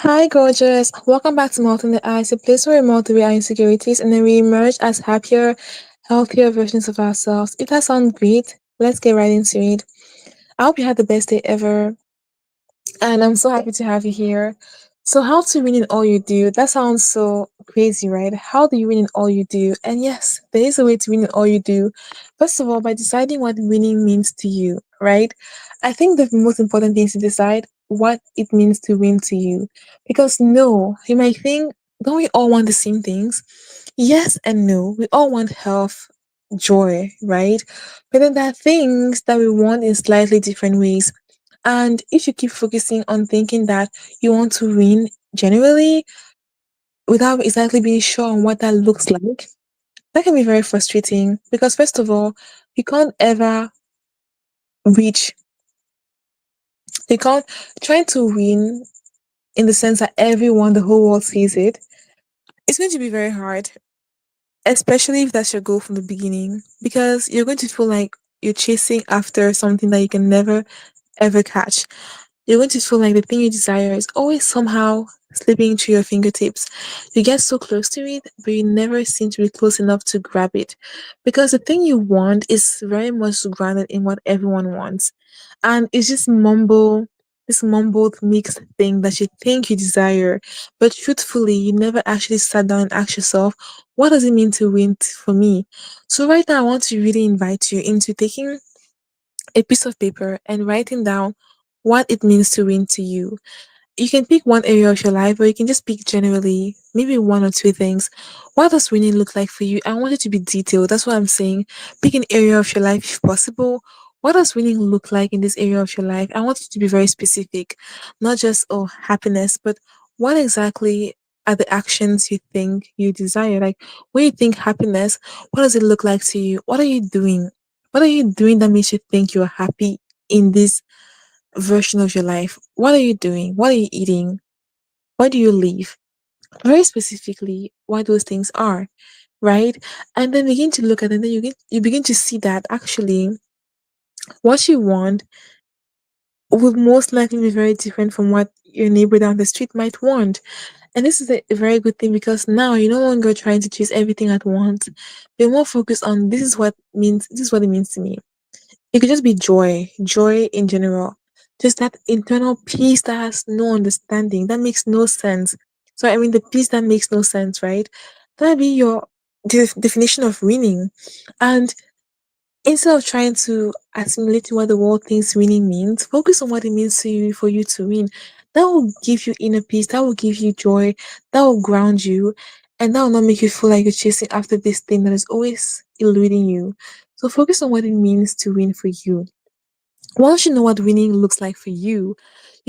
Hi, gorgeous. Welcome back to Melting the Ice, a place where we melt away our insecurities and then we emerge as happier, healthier versions of ourselves. If that sounds great, let's get right into it. I hope you had the best day ever, and I'm so happy to have you here. So, how to win in all you do? That sounds so crazy, right? How do you win in all you do? And yes, there is a way to win in all you do. First of all, by deciding what winning means to you, right? I think the most important thing is to decide what it means to win to you. Because no, you might think, don't we all want the same things? Yes and no. We all want health, joy, right? But then there are things that we want in slightly different ways. And if you keep focusing on thinking that you want to win generally without exactly being sure on what that looks like, that can be very frustrating because, first of all, you can't ever reach, you can't, trying to win in the sense that everyone, the whole world sees it, it's going to be very hard, especially if that's your goal from the beginning, because you're going to feel like you're chasing after something that you can never ever catch. You're going to feel like the thing you desire is always somehow slipping through your fingertips. You get so close to it, but you never seem to be close enough to grab it. Because the thing you want is very much grounded in what everyone wants. And it's just this mumbled mixed thing that you think you desire. But truthfully, you never actually sat down and asked yourself, what does it mean to win for me? So right now, I want to really invite you into taking a piece of paper and writing down what it means to win to you. You can pick one area of your life, or you can just pick generally, maybe one or two things. What does winning look like for you? I want it to be detailed. That's what I'm saying. Pick an area of your life if possible. What does winning look like in this area of your life? I want it to be very specific, not just, oh, happiness, but what exactly are the actions you think you desire? Like, when you think happiness, what does it look like to you? What are you doing? What are you doing that makes you think you're happy in this version of your life? What are you doing? What are you eating? Where do you live? Very specifically, what those things are, right? And then begin to look at it, and then you begin to see that actually what you want will most likely be very different from what your neighbor down the street might want. And this is a very good thing because now you're no longer trying to chase everything at once. You're more focused on this is what it means to me. It could just be joy, joy in general. Just that internal peace that has no understanding, that makes no sense. So, I mean, the peace that makes no sense, right? That'd be your definition of winning. And instead of trying to assimilate what the world thinks winning means, focus on what it means to you for you to win. That will give you inner peace, that will give you joy, that will ground you, and that will not make you feel like you're chasing after this thing that is always eluding you. So focus on what it means to win for you. Once you know what winning looks like for you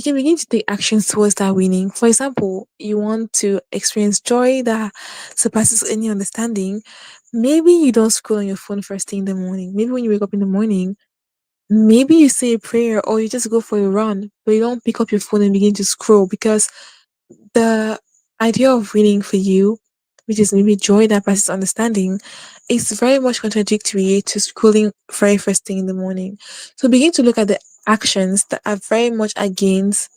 can begin to take actions towards that winning. For example, you want to experience joy that surpasses any understanding. Maybe you don't scroll on your phone first thing in the morning. Maybe when you wake up in the morning, maybe you say a prayer or you just go for a run, but you don't pick up your phone and begin to scroll because the idea of winning for you, which is maybe joy that passes understanding, is very much contradictory to schooling very first thing in the morning. So begin to look at the actions that are very much against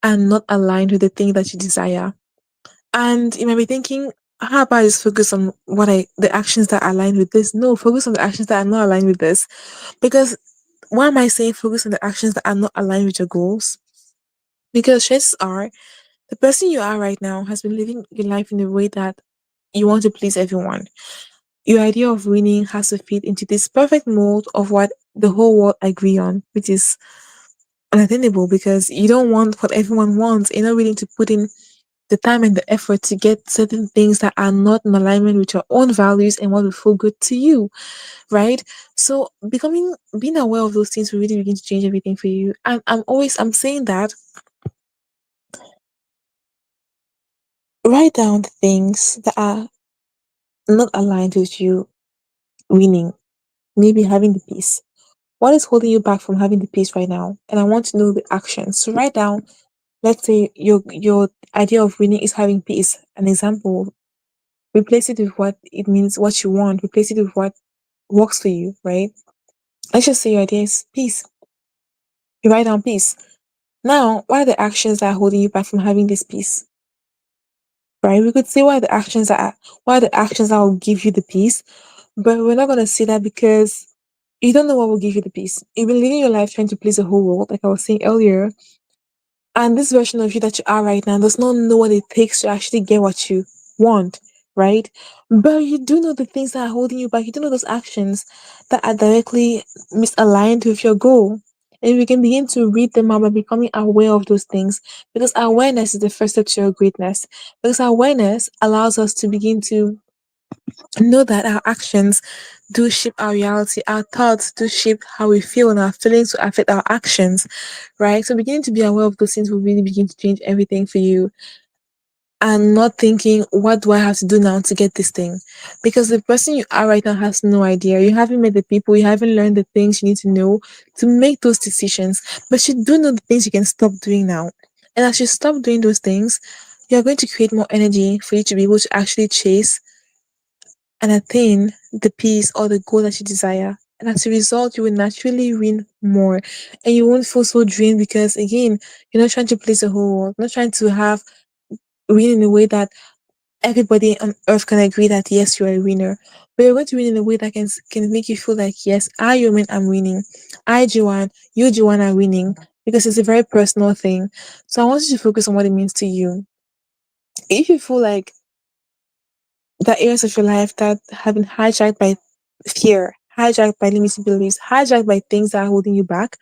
and not aligned with the thing that you desire. And you might be thinking, how about I just focus on the actions that align with this? No, focus on the actions that are not aligned with this. Because why am I saying focus on the actions that are not aligned with your goals? Because chances are the person you are right now has been living your life in a way that you want to please everyone. Your idea of winning has to fit into this perfect mold of what the whole world agree on, which is unattainable because you don't want what everyone wants. You're not willing to put in the time and the effort to get certain things that are not in alignment with your own values and what will feel good to you, right? So being aware of those things will really begin to change everything for you. And I'm saying that write down the things that are not aligned with you winning, maybe having the peace. What is holding you back from having the peace right now? And I want to know the actions. So write down, let's say your idea of winning is having peace. An example, replace it with what it means, what you want, replace it with what works for you, right? Let's just say your idea is peace. You write down peace. Now, what are the actions that are holding you back from having this peace? Right? We could say what are the actions that will give you the peace, but we're not gonna say that because you don't know what will give you the peace. You've been living your life trying to please the whole world, like I was saying earlier, and this version of you that you are right now does not know what it takes to actually get what you want, right? But you do know the things that are holding you back. You do know those actions that are directly misaligned with your goal. And we can begin to read them out by becoming aware of those things, because awareness is the first step to your greatness. Because awareness allows us to begin to know that our actions do shape our reality, our thoughts do shape how we feel, and our feelings will affect our actions, right? So beginning to be aware of those things will really begin to change everything for you, and not thinking, what do I have to do now to get this thing? Because the person you are right now has no idea. You haven't met the people, you haven't learned the things you need to know to make those decisions. But you do know the things you can stop doing now. And as you stop doing those things, you're going to create more energy for you to be able to actually chase and attain the peace or the goal that you desire. And as a result, you will naturally win more. And you won't feel so drained because, again, you're not trying to please the whole world, not trying to have win in a way that everybody on earth can agree that, yes, you're a winner. But you're going to win in a way that can make you feel like, yes, I, Human, am winning. I, Joanne, you, Joanne, are winning. Because it's a very personal thing. So I want you to focus on what it means to you. If you feel like the areas of your life that have been hijacked by fear, hijacked by limiting beliefs, hijacked by things that are holding you back,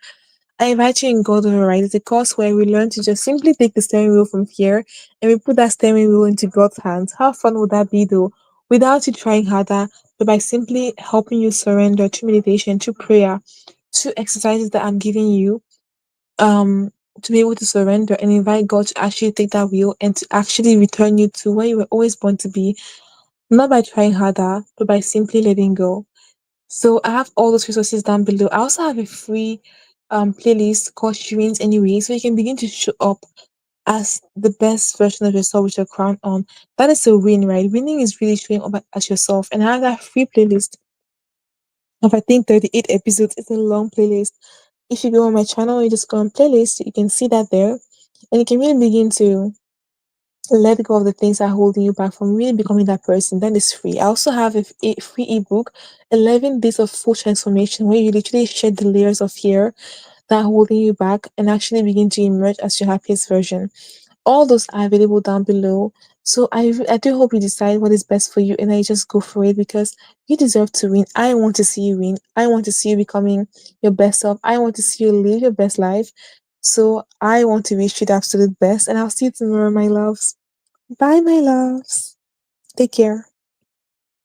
I invite you in God Override. It's a course where we learn to just simply take the steering wheel from here and we put that steering wheel into God's hands. How fun would that be though? Without you trying harder, but by simply helping you surrender through meditation, through prayer, through exercises that I'm giving you, to be able to surrender and invite God to actually take that wheel and to actually return you to where you were always born to be, not by trying harder, but by simply letting go. So I have all those resources down below. I also have a free playlist called Shireen's Anyway, so you can begin to show up as the best version of yourself with your crown on. That is a win, right? Winning is really showing up as yourself. And I have that free playlist of, I think, 38 episodes. It's a long playlist. If you go on my channel, you just go on playlist, you can see that there. And you can really begin to let go of the things that are holding you back from really becoming that person. That is free. I also have a free ebook, 11 Days of Full Transformation, where you literally shed the layers of fear that are holding you back and actually begin to emerge as your happiest version. All those are available down below. So I do hope you decide what is best for you and I just go for it, because you deserve to win. I want to see you win. I want to see you becoming your best self. I want to see you live your best life. So I want to wish you the absolute best, and I'll see you tomorrow, my loves. Bye, my loves. Take care.